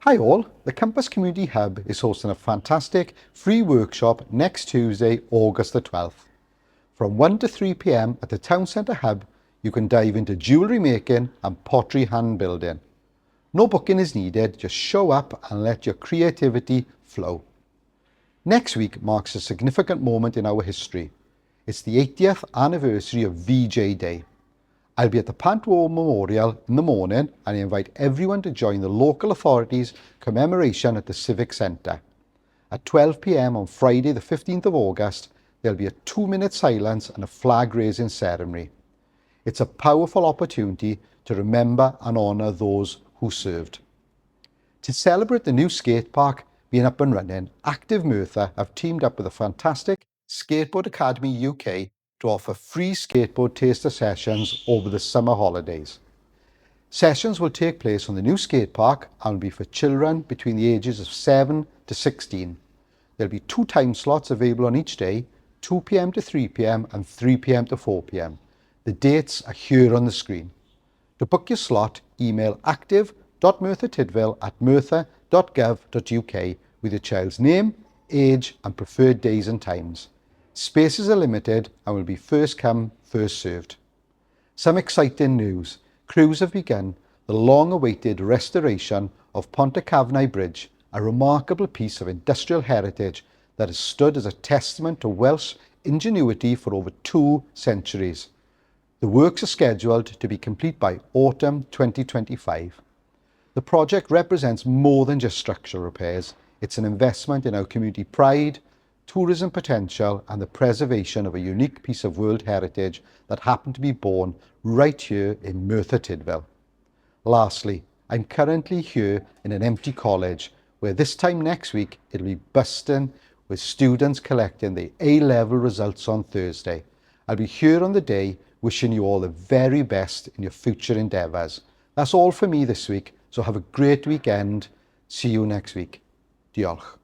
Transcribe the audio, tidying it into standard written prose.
Hi all, the Campus Community Hub is hosting a fantastic free workshop next Tuesday, August the 12th. From 1 to 3 p.m. at the Town Centre Hub, you can dive into jewellery making and pottery hand building. No booking is needed, just show up and let your creativity flow. Next week marks a significant moment in our history. It's the 80th anniversary of VJ Day. I'll be at the Pont Memorial in the morning and I invite everyone to join the local authorities' commemoration at the Civic Centre. At 12 p.m. on Friday the 15th of August, there'll be a 2-minute silence and a flag raising ceremony. It's a powerful opportunity to remember and honour those who served. To celebrate the new skate park being up and running, Active Merthyr have teamed up with the fantastic Skateboard Academy UK to offer free skateboard taster sessions over the summer holidays. Sessions will take place on the new skate park and will be for children between the ages of 7 to 16. There'll be 2 time slots available on each day, 2 p.m. to 3 p.m. and 3 p.m. to 4 p.m. The dates are here on the screen. To book your slot, email active.merthyrtydfil@merthyr.gov.uk with your child's name, age and preferred days and times. Spaces are limited and will be first come, first served. Some exciting news. Crews have begun the long-awaited restoration of Post-Y-Cafnau Bridge, a remarkable piece of industrial heritage that has stood as a testament to Welsh ingenuity for over 2 centuries. The works are scheduled to be complete by autumn 2025. The project represents more than just structural repairs. It's an investment in our community pride, tourism potential and the preservation of a unique piece of world heritage that happened to be born right here in Merthyr Tudful. Lastly, I'm currently here in an empty college where this time next week it'll be bursting with students collecting their A-level results on Thursday. I'll be here on the day wishing you all the very best in your future endeavours. That's all for me this week, so have a great weekend. See you next week. Diolch.